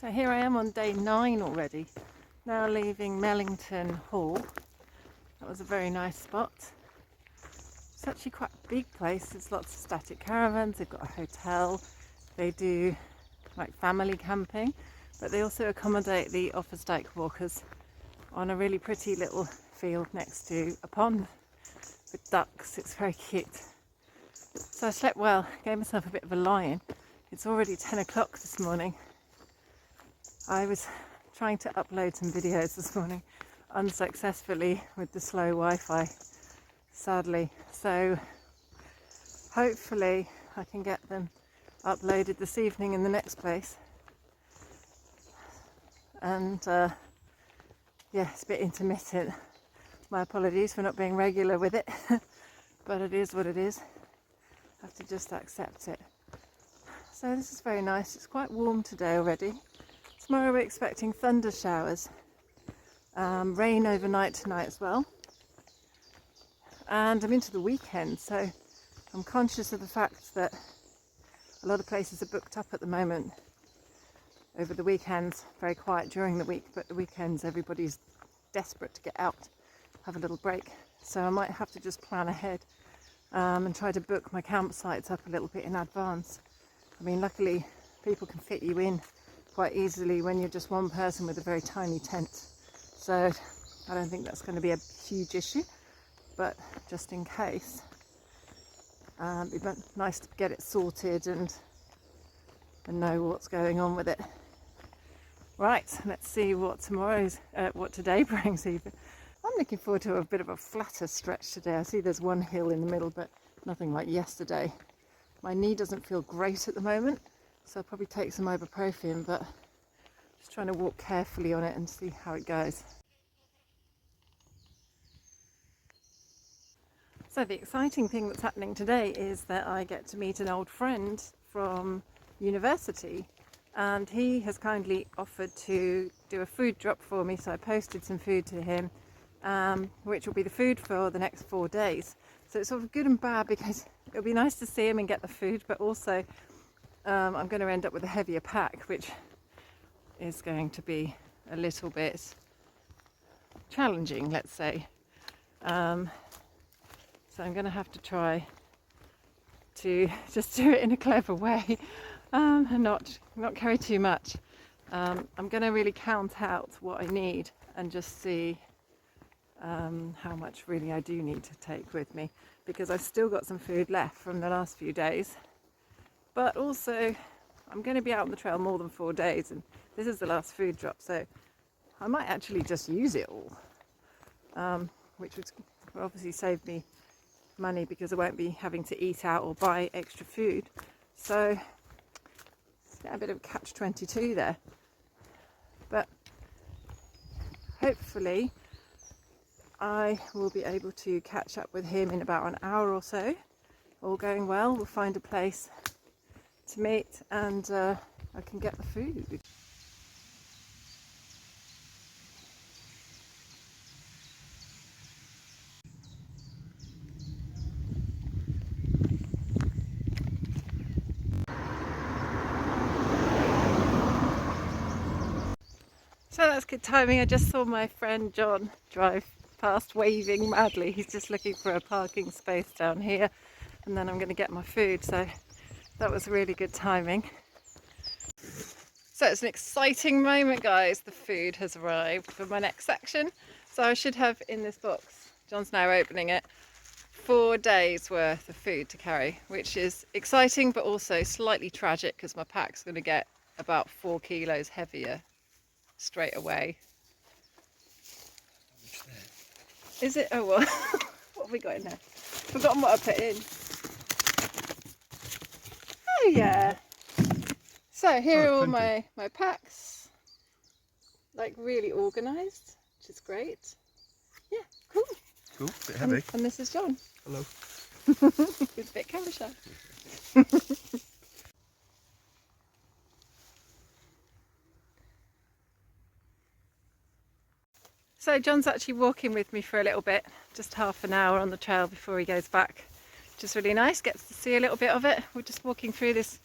So here I am on day 9 already, now leaving Mellington Hall. That was a very nice spot. It's actually quite a big place. There's lots of static caravans, they've got a hotel, they do like family camping, but they also accommodate the Offa's Dyke walkers on a really pretty little field next to a pond with ducks. It's very cute. So I slept well, gave myself a bit of a lie-in. It's already 10 o'clock this morning. I was trying to upload some videos this morning unsuccessfully with the slow Wi-Fi, sadly. So hopefully I can get them uploaded this evening in the next place. And yeah, it's a bit intermittent. My apologies for not being regular with it, but it is what it is. I have to just accept it. So this is very nice. It's quite warm today already. Tomorrow we're expecting thunder showers, rain overnight tonight as well, and I'm into the weekend, so I'm conscious of the fact that a lot of places are booked up at the moment over the weekends. Very quiet during the week, but the weekends everybody's desperate to get out, have a little break, so I might have to just plan ahead and try to book my campsites up a little bit in advance. I mean, luckily people can fit you in quite easily when you're just one person with a very tiny tent, so I don't think that's going to be a huge issue, but just in case, it'd be nice to get it sorted and know what's going on with it. Right, let's see what today brings even. I'm looking forward to a bit of a flatter stretch today. I see there's one hill in the middle, but nothing like yesterday. My knee doesn't feel great at the moment, so I'll probably take some ibuprofen, but just trying to walk carefully on it and see how it goes. So the exciting thing that's happening today is that I get to meet an old friend from university, and he has kindly offered to do a food drop for me, so I posted some food to him, which will be the food for the next 4 days. So it's sort of good and bad, because it'll be nice to see him and get the food, but also I'm going to end up with a heavier pack, which is going to be a little bit challenging, let's say. So I'm going to have to try to just do it in a clever way and not carry too much. I'm going to really count out what I need and just see how much really I do need to take with me, because I've still got some food left from the last few days. But also, I'm going to be out on the trail more than 4 days, and this is the last food drop, so I might actually just use it all, which would obviously save me money, because I won't be having to eat out or buy extra food. So it's a bit of a catch-22 there. But hopefully I will be able to catch up with him in about an hour or so. All going well, we'll find a place to meet, and I can get the food. So that's good timing. I just saw my friend John drive past waving madly. He's just looking for a parking space down here, and then I'm going to get my food, so that was really good timing. So it's an exciting moment, guys. The food has arrived for my next section. So I should have in this box, John's now opening it, 4 days worth of food to carry, which is exciting but also slightly tragic, because my pack's going to get about 4 kilos heavier straight away. Is it? Oh, well. What have we got in there? Forgotten what I put in. Oh yeah. So here are all my packs, like really organised, which is great. Yeah, cool. Cool, bit heavy. And this is John. Hello. He's a bit camera shy. So John's actually walking with me for a little bit, just half an hour on the trail before he goes back, which is really nice. Gets to see a little bit of it. We're just walking through this,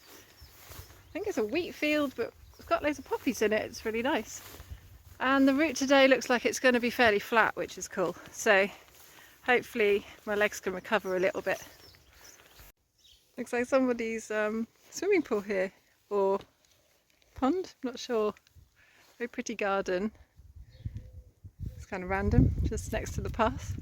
I think it's a wheat field, but it's got loads of poppies in it. It's really nice. And the route today looks like it's going to be fairly flat, which is cool. So hopefully my legs can recover a little bit. Looks like somebody's swimming pool here, or pond, not sure. Very pretty garden. It's kind of random, just next to the path.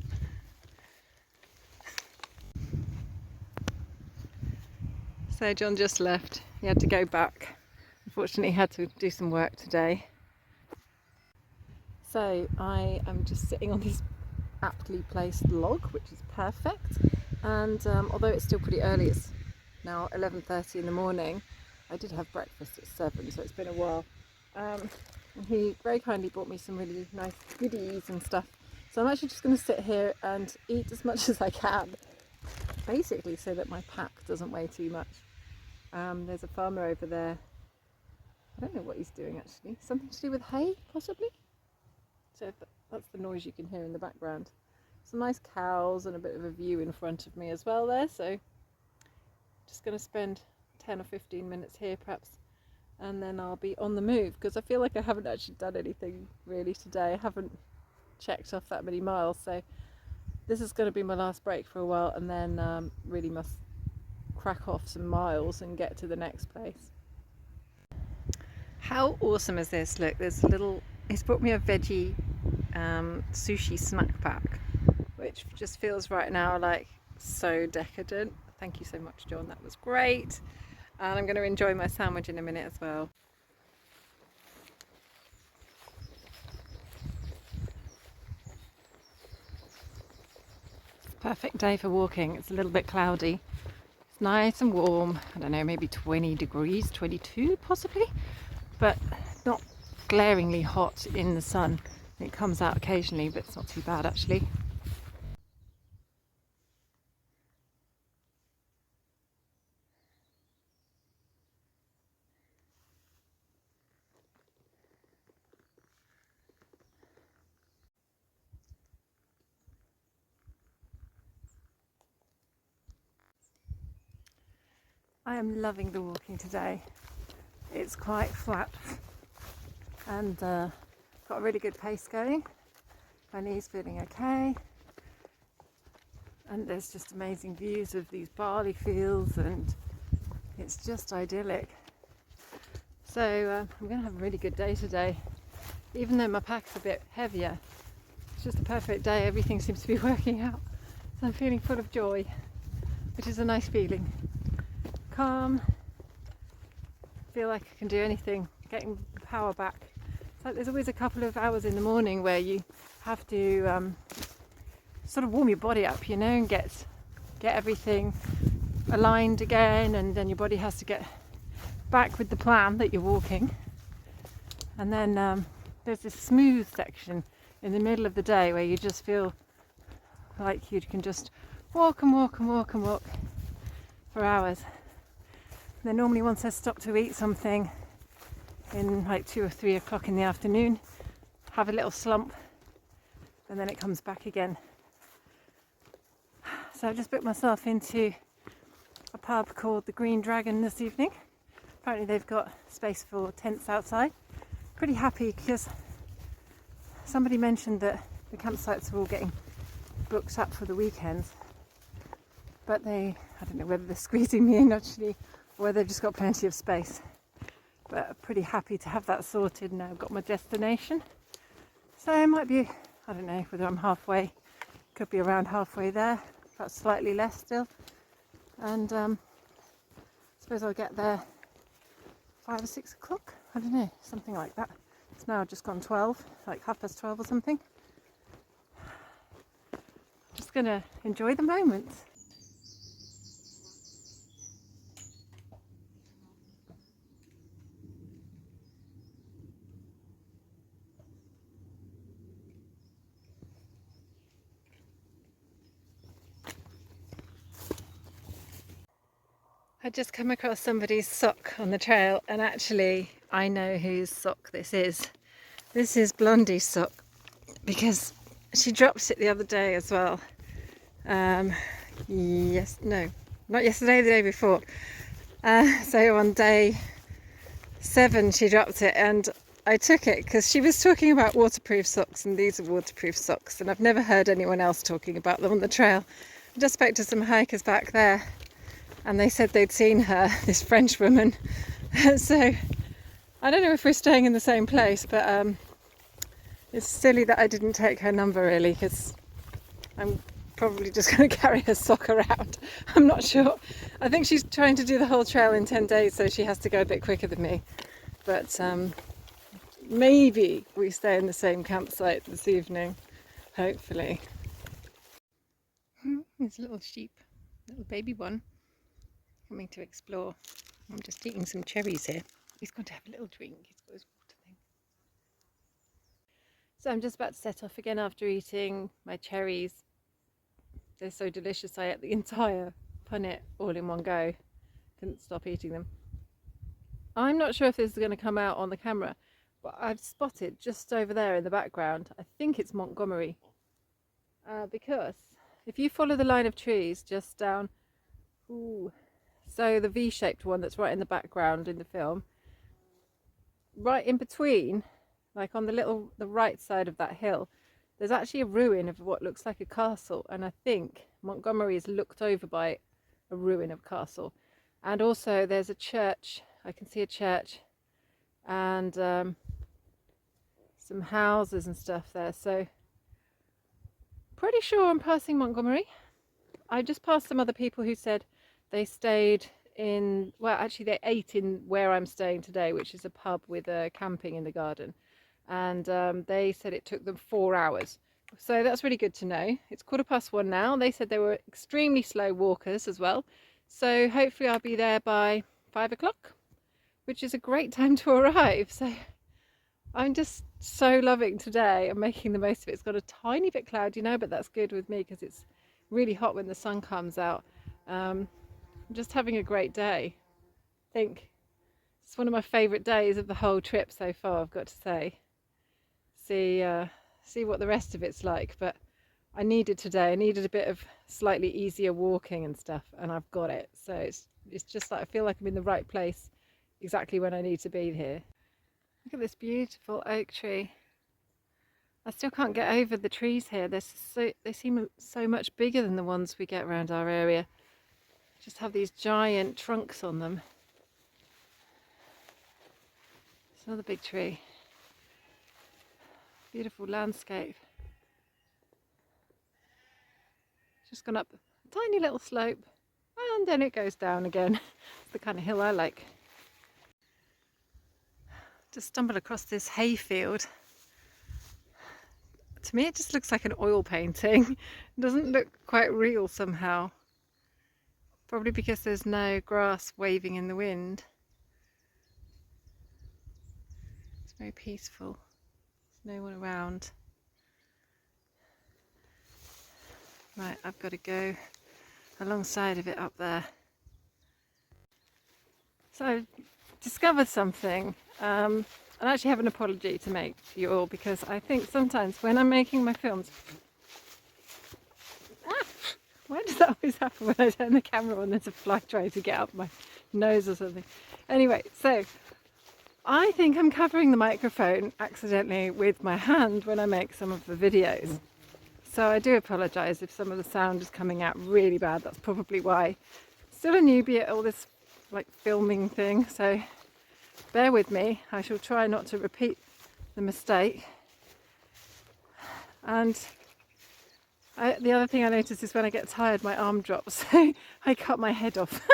So John just left. He had to go back. Unfortunately, he had to do some work today. So I am just sitting on this aptly placed log, which is perfect. And although it's still pretty early, it's now 11:30 in the morning. I did have breakfast at 7, so it's been a while. And he very kindly brought me some really nice goodies and stuff. So I'm actually just going to sit here and eat as much as I can, basically so that my pack doesn't weigh too much. There's a farmer over there. I don't know what he's doing actually. Something to do with hay, possibly? So that's the noise you can hear in the background. Some nice cows and a bit of a view in front of me as well there. So just going to spend 10 or 15 minutes here perhaps, and then I'll be on the move, because I feel like I haven't actually done anything really today. I haven't checked off that many miles, so this is going to be my last break for a while, and then really must crack off some miles and get to the next place. How awesome is this? Look, there's a little, he's brought me a veggie sushi snack pack, which just feels right now like so decadent. Thank you so much, John, that was great. And I'm going to enjoy my sandwich in a minute as well. Perfect day for walking. It's a little bit cloudy. It's nice and warm. I don't know, maybe 20 degrees, 22 possibly, but not glaringly hot in the sun. It comes out occasionally, but it's not too bad actually. I am loving the walking today. It's quite flat and got a really good pace going. My knee's feeling okay, and there's just amazing views of these barley fields, and it's just idyllic. So I'm going to have a really good day today, even though my pack's a bit heavier. It's just a perfect day. Everything seems to be working out, so I'm feeling full of joy, which is a nice feeling. Calm, feel like I can do anything, getting the power back. It's like there's always a couple of hours in the morning where you have to sort of warm your body up, you know, and get everything aligned again, and then your body has to get back with the plan that you're walking. And then there's this smooth section in the middle of the day where you just feel like you can just walk and walk and walk and walk for hours. Then normally once I stop to eat something in like 2 or 3 o'clock in the afternoon, have a little slump, and then it comes back again. So I've just booked myself into a pub called the Green Dragon this evening. Apparently they've got space for tents outside. Pretty happy because somebody mentioned that the campsites are all getting booked up for the weekends, but I don't know whether they're squeezing me in actually, or whether they've just got plenty of space. But I'm pretty happy to have that sorted now. I've got my destination. So it might be, I don't know whether I'm halfway, could be around halfway there, perhaps slightly less still. And I suppose I'll get there 5 or 6 o'clock, I don't know, something like that. It's now just gone 12, like 12:30 or something. Just gonna enjoy the moment. I just come across somebody's sock on the trail, and actually I know whose sock this is. This is Blondie's sock, because she dropped it the other day as well. Not yesterday, the day before. So on day 7 she dropped it, and I took it because she was talking about waterproof socks, and these are waterproof socks, and I've never heard anyone else talking about them on the trail. I just spoke to some hikers back there, and they said they'd seen her, this French woman. So I don't know if we're staying in the same place, but it's silly that I didn't take her number really, because I'm probably just going to carry her sock around. I'm not sure. I think she's trying to do the whole trail in 10 days, so she has to go a bit quicker than me. But maybe we stay in the same campsite this evening, hopefully. There's a little sheep, little baby one, coming to explore. I'm just eating some cherries here. He's going to have a little drink. He's got his water thing. So I'm just about to set off again after eating my cherries. They're so delicious, I ate the entire punnet all in one go. Couldn't stop eating them. I'm not sure if this is going to come out on the camera, but I've spotted just over there in the background, I think it's Montgomery. Because if you follow the line of trees just down, so the V-shaped one that's right in the background in the film, right in between, like on the right side of that hill, there's actually a ruin of what looks like a castle, and I think Montgomery is looked over by a ruin of castle. And also there's a church, I can see a church, and some houses and stuff there, so pretty sure I'm passing Montgomery. I just passed some other people who said they stayed in, well actually they ate in where I'm staying today, which is a pub with camping in the garden. And they said it took them 4 hours. So that's really good to know. It's 1:15 now. They said they were extremely slow walkers as well. So hopefully I'll be there by 5 o'clock, which is a great time to arrive. So I'm just so loving today. I'm making the most of it. It's got a tiny bit cloudy now, but that's good with me because it's really hot when the sun comes out. I'm just having a great day. I think it's one of my favourite days of the whole trip so far, I've got to say. See what the rest of it's like, but I needed today. I needed a bit of slightly easier walking and stuff, and I've got it. So it's just like I feel like I'm in the right place exactly when I need to be here. Look at this beautiful oak tree. I still can't get over the trees here. They seem so much bigger than the ones we get around our area. Just have these giant trunks on them. It's another big tree. Beautiful landscape. Just gone up a tiny little slope, and then it goes down again. It's the kind of hill I like. Just stumbled across this hayfield. To me it just looks like an oil painting. It doesn't look quite real somehow. Probably because there's no grass waving in the wind. It's very peaceful. There's no one around. Right, I've got to go alongside of it up there. So I've discovered something, and I actually have an apology to make to you all, because I think sometimes when I'm making my films, why does that always happen when I turn the camera on? There's a fly trying to get up my nose or something. Anyway, so I think I'm covering the microphone accidentally with my hand when I make some of the videos. So I do apologise if some of the sound is coming out really bad. That's probably why. Still a newbie at all this like filming thing, so bear with me. I shall try not to repeat the mistake. And the other thing I notice is when I get tired my arm drops, so I cut my head off.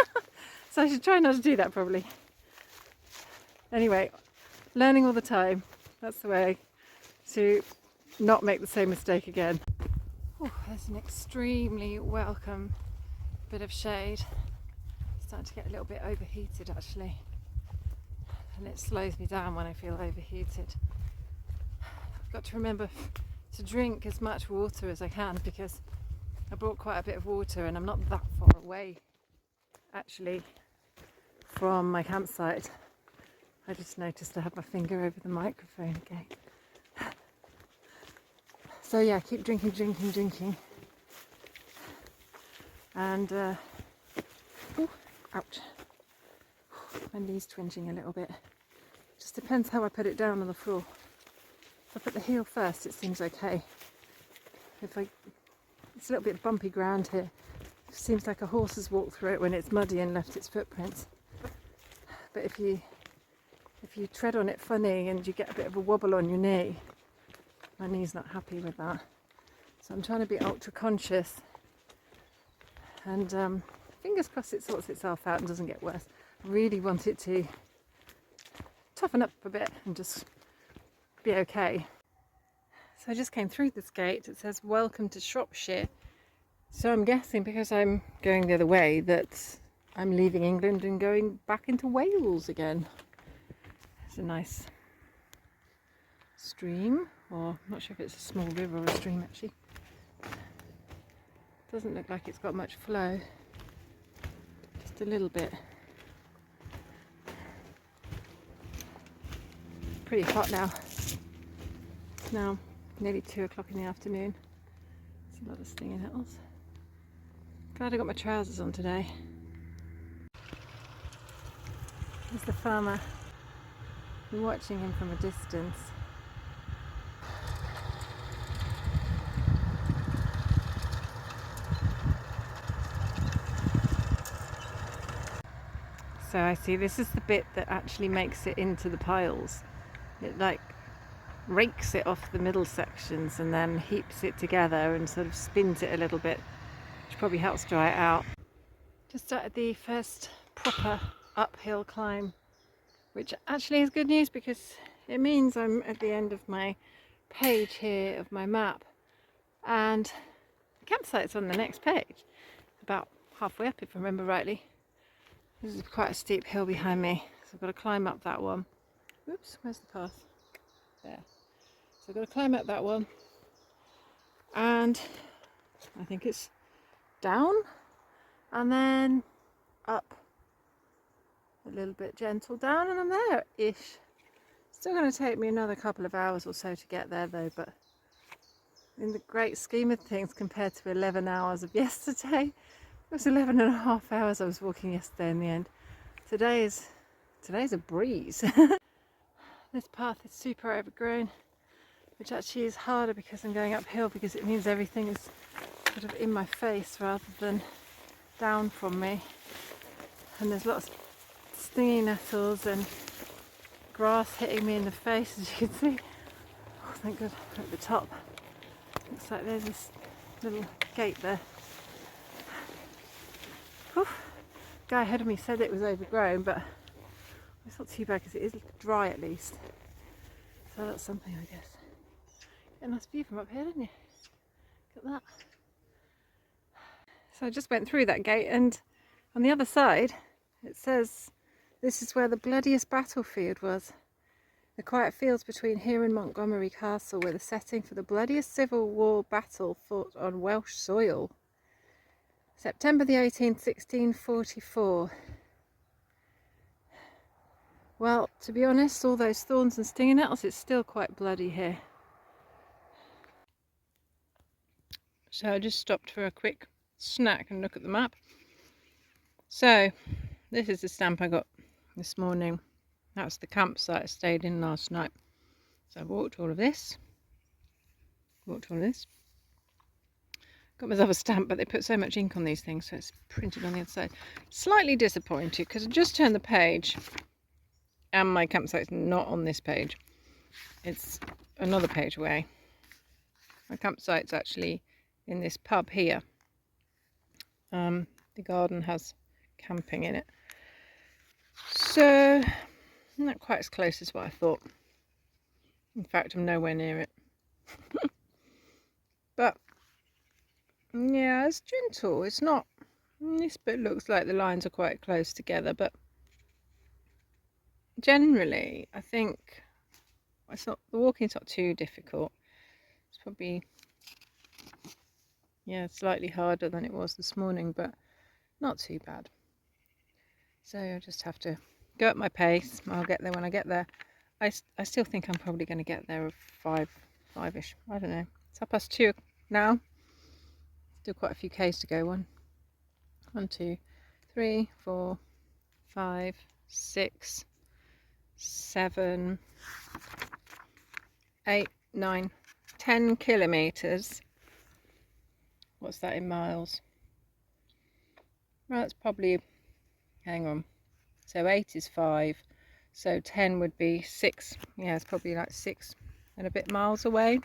So I should try not to do that probably. Anyway, learning all the time. That's the way to not make the same mistake again. Oh, there's an extremely welcome bit of shade. It's starting to get a little bit overheated actually, and it slows me down when I feel overheated. I've got to remember to drink as much water as I can, because I brought quite a bit of water and I'm not that far away actually from my campsite. I just noticed I have my finger over the microphone again. So yeah, keep drinking. And, ouch. My knee's twinging a little bit. Just depends how I put it down on the floor. If I put the heel first, it seems okay. It's a little bit bumpy ground here. It seems like a horse has walked through it when it's muddy and left its footprints. But if you tread on it funny and you get a bit of a wobble on your knee, my knee's not happy with that. So I'm trying to be ultra conscious, and fingers crossed it sorts itself out and doesn't get worse. I really want it to toughen up a bit and just be okay. So I just came through this gate. It says welcome to Shropshire. So I'm guessing because I'm going the other way that I'm leaving England and going back into Wales again. It's a nice stream, or I'm not sure if it's a small river or a stream actually. Doesn't look like it's got much flow, just a little bit. Pretty hot now. It's now nearly 2 o'clock in the afternoon. There's a lot of stinging nettles. Glad I got my trousers on today. There's the farmer. I'm watching him from a distance. So I see this is the bit that actually makes it into the piles. It like rakes it off the middle sections and then heaps it together and sort of spins it a little bit, which probably helps dry it out. Just started the first proper uphill climb, which actually is good news because it means I'm at the end of my page here of my map, and the campsite's on the next page, about halfway up if I remember rightly. This is quite a steep hill behind me, so I've got to climb up that one. Oops, where's the path? There. So I've got to climb up that one, and I think it's down and then up a little bit, gentle down, and I'm there-ish. Still going to take me another couple of hours or so to get there though, but in the great scheme of things, compared to 11 hours of yesterday, it was 11 and a half hours I was walking yesterday in the end. Today's a breeze. This path is super overgrown, which actually is harder because I'm going uphill, because it means everything is sort of in my face rather than down from me. And there's lots of stinging nettles and grass hitting me in the face, as you can see. Oh, thank God, we're at the top. Looks like there's this little gate there. Whew. The guy ahead of me said it was overgrown, but it's not too bad because it is dry at least. So that's something, I guess. Get a nice view from up here, didn't you? Look at that. So I just went through that gate, and on the other side it says this is where the bloodiest battlefield was. The quiet fields between here and Montgomery Castle were the setting for the bloodiest Civil War battle fought on Welsh soil. September the 18th, 1644. Well, to be honest, all those thorns and stinging nettles, it's still quite bloody here. So I just stopped for a quick snack and look at the map. So this is the stamp I got this morning. That's the campsite I stayed in last night. So I walked all of this. Got myself a stamp, but they put so much ink on these things, so it's printed on the other side. Slightly disappointed because I just turned the page and my campsite's not on this page. It's another page away. My campsite's actually in this pub here. The garden has camping in it. So, not quite as close as what I thought. In fact, I'm nowhere near it. But, yeah, it's gentle. It's not... This bit looks like the lines are quite close together, but generally, I think it's not, the walking's not too difficult. It's probably, yeah, slightly harder than it was this morning, but not too bad. So I just have to go at my pace. I'll get there when I get there. I still think I'm probably going to get there at 5-ish. I don't know. It's 2:30 now. Still quite a few Ks to go. 1, 2, 3, 4, 5, 6, 7, 8, 9, 10 kilometres. What's that in miles? Well, it's probably, hang on, so 8 is 5, so 10 would be 6. Yeah, it's probably like 6 and a bit miles away.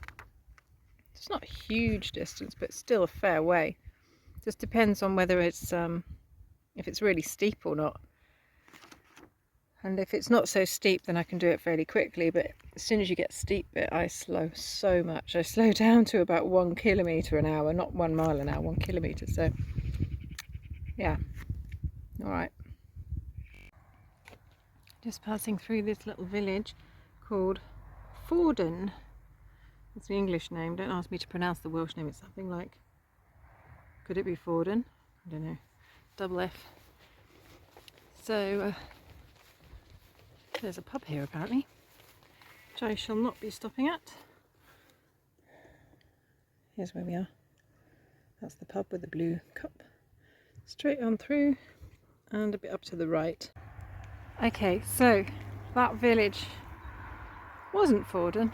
It's not a huge distance, but still a fair way. Just depends on whether it's if it's really steep or not. And if it's not so steep, then I can do it fairly quickly, but as soon as you get steep bit, I slow so much. I slow down to about 1 kilometre an hour, not 1 mile an hour, 1 kilometre. So yeah, all right. Just passing through this little village called Forden. It's the English name. Don't ask me to pronounce the Welsh name. It's something like, could it be Forden? I don't know. Double F. So there's a pub here apparently, which I shall not be stopping at. Here's where we are. That's the pub with the blue cup. Straight on through and a bit up to the right. Okay, so that village wasn't Forden.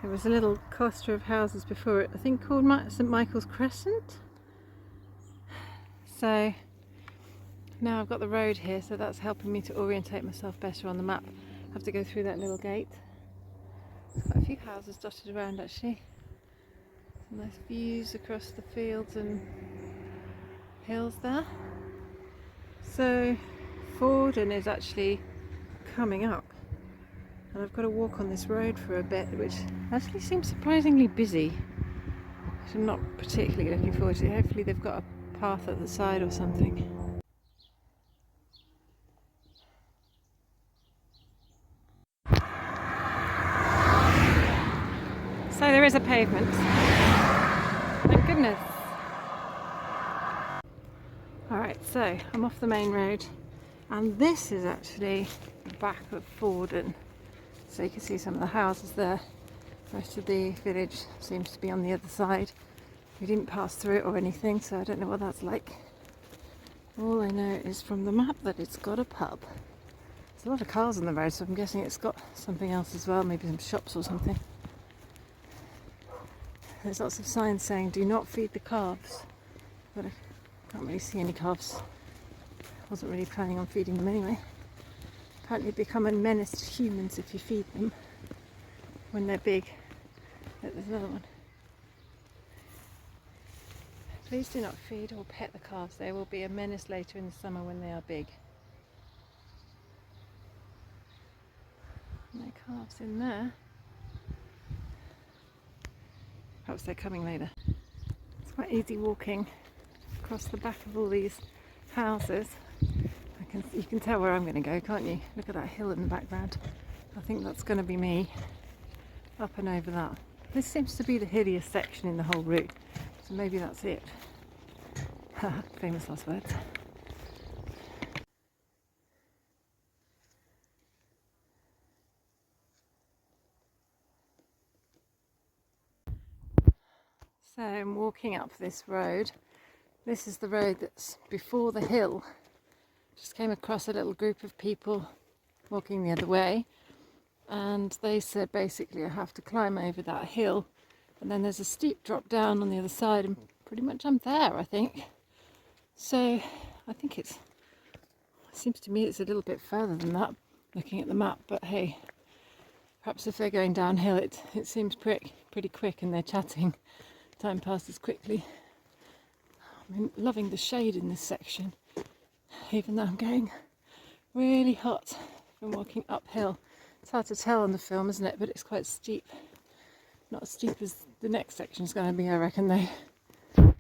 There was a little cluster of houses before it, I think called St Michael's Crescent. So now I've got the road here, so that's helping me to orientate myself better on the map. I have to go through that little gate. There's quite a few houses dotted around actually. Some nice views across the fields and hills there. So Forden is actually coming up, and I've got to walk on this road for a bit, which actually seems surprisingly busy, which I'm not particularly looking forward to. Hopefully they've got a path at the side or something. So there is a pavement. Thank goodness. Alright, so I'm off the main road, and this is actually the back of Forden. So you can see some of the houses there. The rest of the village seems to be on the other side. We didn't pass through it or anything, so I don't know what that's like. All I know is from the map that it's got a pub. There's a lot of cars on the road, so I'm guessing it's got something else as well, maybe some shops or something. There's lots of signs saying do not feed the calves, but I can't really see any calves. I wasn't really planning on feeding them anyway. Apparently become a menace to humans if you feed them when they're big. There's another one. Please do not feed or pet the calves. They will be a menace later in the summer when they are big. No calves in there. Perhaps they're coming later. It's quite easy walking across the back of all these houses. You can tell where I'm going to go, can't you? Look at that hill in the background. I think that's going to be me, up and over that. This seems to be the hilliest section in the whole route, so maybe that's it. Famous last words. So I'm walking up this road. This is the road that's before the hill. Just came across a little group of people walking the other way, and they said basically I have to climb over that hill, and then there's a steep drop down on the other side, and pretty much I'm there, I think. So I think it seems to me it's a little bit further than that, looking at the map, but hey, perhaps if they're going downhill it seems pretty quick and they're chatting. Time passes quickly. I'm loving the shade in this section, even though I'm going really hot from walking uphill. It's hard to tell on the film, isn't it? But it's quite steep. Not as steep as the next section is going to be, I reckon, though.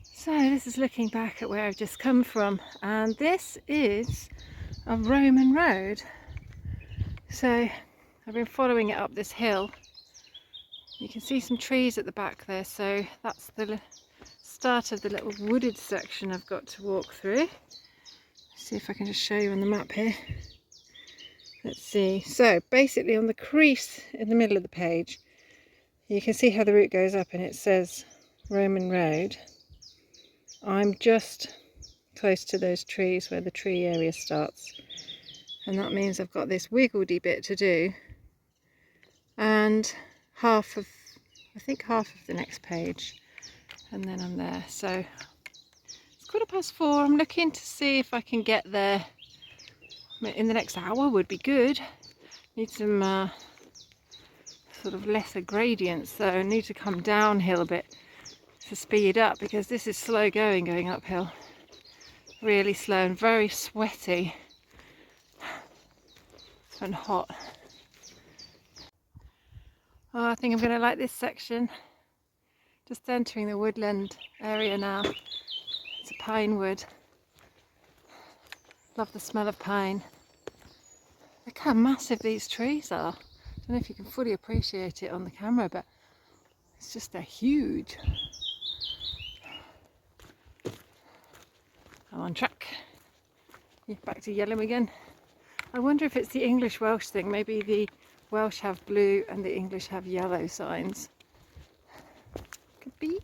So this is looking back at where I've just come from, and this is a Roman road. So I've been following it up this hill. You can see some trees at the back there, so that's the start of the little wooded section I've got to walk through. See if I can just show you on the map here. Let's see. So basically on the crease in the middle of the page, you can see how the route goes up and it says Roman Road. I'm just close to those trees where the tree area starts. and that means I've got this wiggledy bit to do, and I think half of the next page, and then I'm there. So it's 4:15. I'm looking to see if I can get there in the next hour. Would be good. Need some sort of lesser gradients, so I need to come downhill a bit to speed up, because this is slow going uphill. Really slow and very sweaty and hot. Oh, I think I'm going to like this section. Just entering the woodland area now. It's a pine wood. Love the smell of pine. Look how massive these trees are. I don't know if you can fully appreciate it on the camera, but it's just, they're huge. I'm on track. Yeah, back to yellow again. I wonder if it's the English-Welsh thing. Maybe the Welsh have blue and the English have yellow signs. Could be.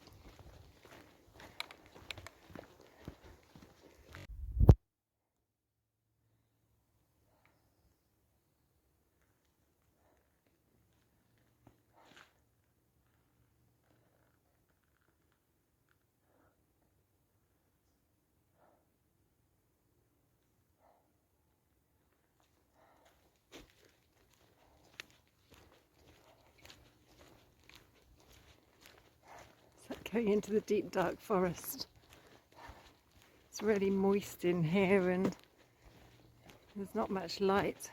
Going into the deep dark forest. It's really moist in here and there's not much light.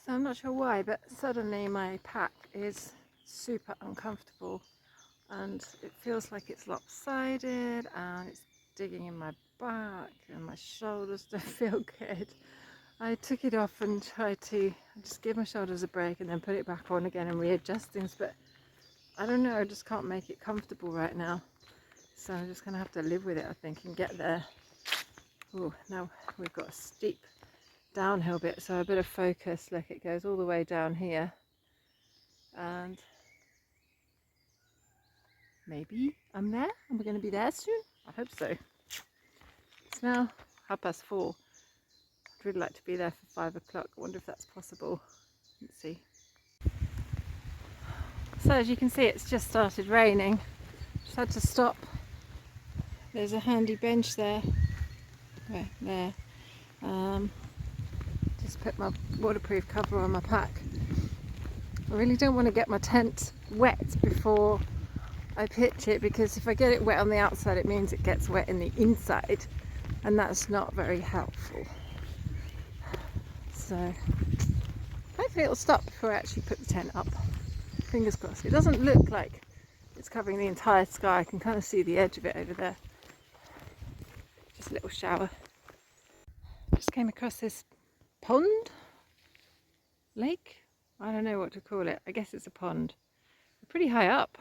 So I'm not sure why, but suddenly my pack is super uncomfortable and it feels like it's lopsided and it's digging in my back and my shoulders don't feel good. I took it off and tried to just give my shoulders a break and then put it back on again and readjust things, but I don't know, I just can't make it comfortable right now. So I'm just going to have to live with it, I think, and get there. Oh, now we've got a steep downhill bit, so I better focus. Look, it goes all the way down here. And maybe I'm there? Am I going to be there soon? I hope so. It's now 4:30. I'd really like to be there for 5 o'clock. I wonder if that's possible. Let's see. So as you can see, it's just started raining. Just had to stop. There's a handy bench there. Right there. Just put my waterproof cover on my pack. I really don't want to get my tent wet before I pitch it, because if I get it wet on the outside it means it gets wet in the inside, and that's not very helpful. So hopefully it'll stop before I actually put the tent up. Fingers crossed. It doesn't look like it's covering the entire sky. I can kind of see the edge of it over there. Just a little shower. Just came across this pond? Lake? I don't know what to call it. I guess it's a pond. Pretty high up.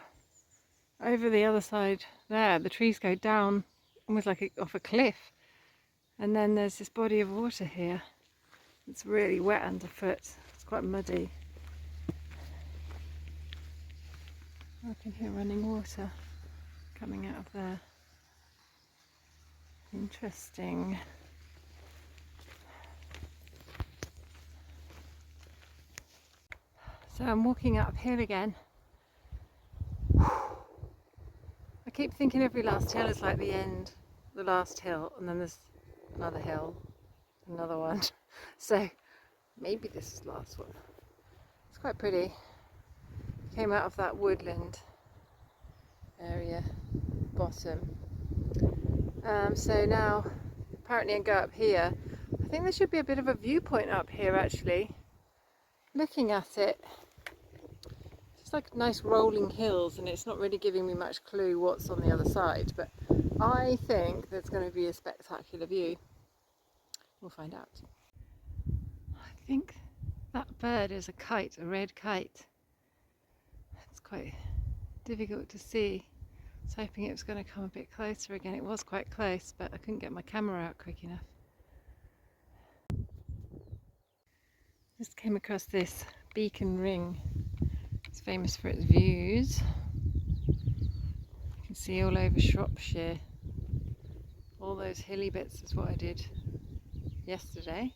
Over the other side there, the trees go down almost like off a cliff. And then there's this body of water here. It's really wet underfoot. It's quite muddy. I can hear running water coming out of there. Interesting. So I'm walking uphill again. I keep thinking every last hill is like the end, the last hill, and then there's another hill, another one. So maybe this is the last one. It's quite pretty. Came out of that woodland area, bottom. So now apparently I go up here. I think there should be a bit of a viewpoint up here actually. Looking at it, it's like nice rolling hills and it's not really giving me much clue what's on the other side, but I think there's going to be a spectacular view. We'll find out. I think that bird is a kite, a red kite. It's quite difficult to see. I was hoping it was going to come a bit closer again. It was quite close, but I couldn't get my camera out quick enough. Just came across this beacon ring. It's famous for its views. You can see all over Shropshire. All those hilly bits is what I did yesterday.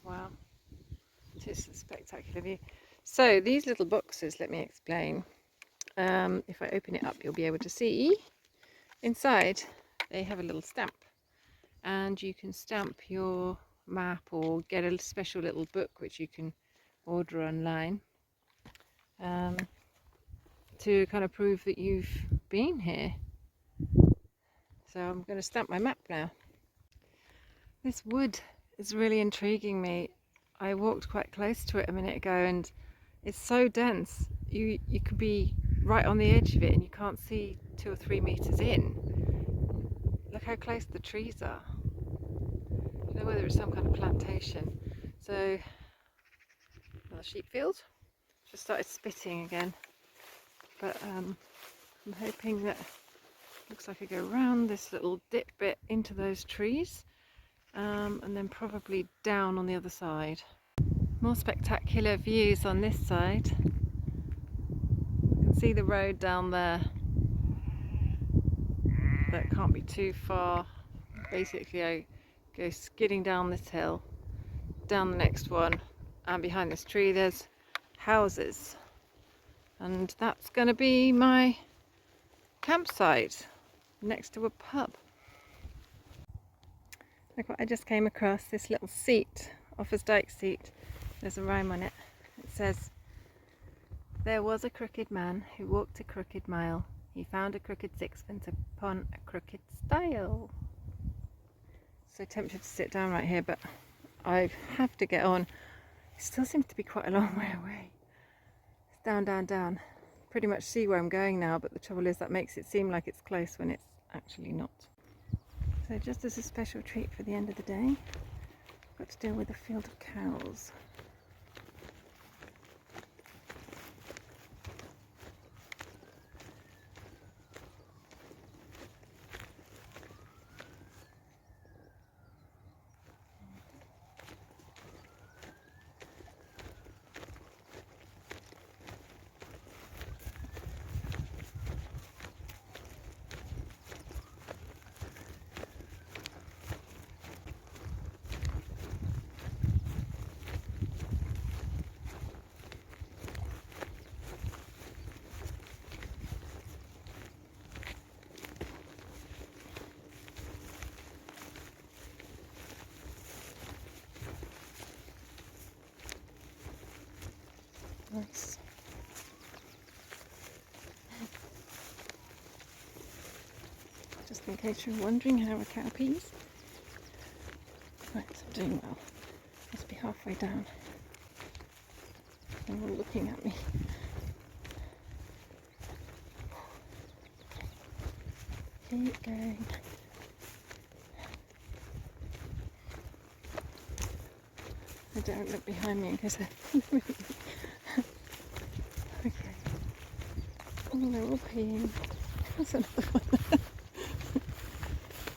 Wow, it is a spectacular view. So these little boxes, let me explain. If I open it up, you'll be able to see inside they have a little stamp, and you can stamp your map or get a special little book which you can order online to kind of prove that you've been here. So I'm going to stamp my map now. This wood is really intriguing me. I walked quite close to it a minute ago and it's so dense. You could be right on the edge of it and you can't see 2 or 3 meters in. Look how close the trees are. I don't know whether it's some kind of plantation. So, another sheep field. Just started spitting again. But I'm hoping that, looks like I go around this little dip bit into those trees. And then probably down on the other side. More spectacular views on this side. You can see the road down there. That can't be too far. Basically I go skidding down this hill, down the next one, and behind this tree there's houses. And that's going to be my campsite next to a pub. Look what I just came across, this little seat, Offa's Dyke seat. There's a rhyme on it. It says, "There was a crooked man who walked a crooked mile. He found a crooked sixpence upon a crooked stile." So tempted to sit down right here, but I have to get on. It still seems to be quite a long way away. It's down, down, down. Pretty much see where I'm going now, but the trouble is that makes it seem like it's close when it's actually not. So just as a special treat for the end of the day, I've got to deal with a field of cows. Nice. Just in case you're wondering how a cow pees. Right, I'm doing well. Must be halfway down. They're all looking at me. Keep going. I don't look behind me in case I... Okay. Oh, they're all peeing. That's another one.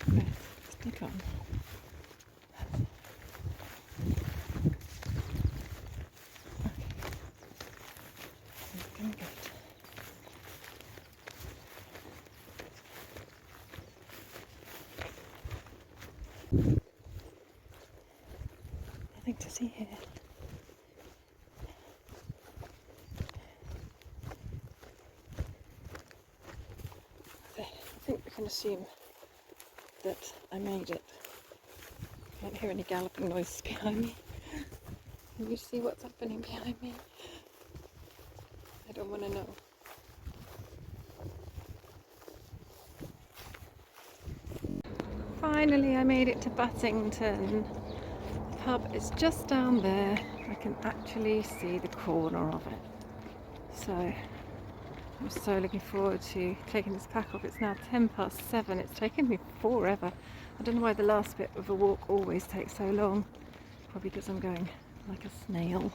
Right, stick on. Okay. Looking good. Nothing to see here. I think we can assume that I made it. I can't hear any galloping noises behind me. Can you see what's happening behind me? I don't want to know. Finally I made it to Buttington. The pub is just down there. I can actually see the corner of it. So I'm so looking forward to taking this pack off. It's now 7:10. It's taken me forever. I don't know why the last bit of a walk always takes so long. Probably because I'm going like a snail.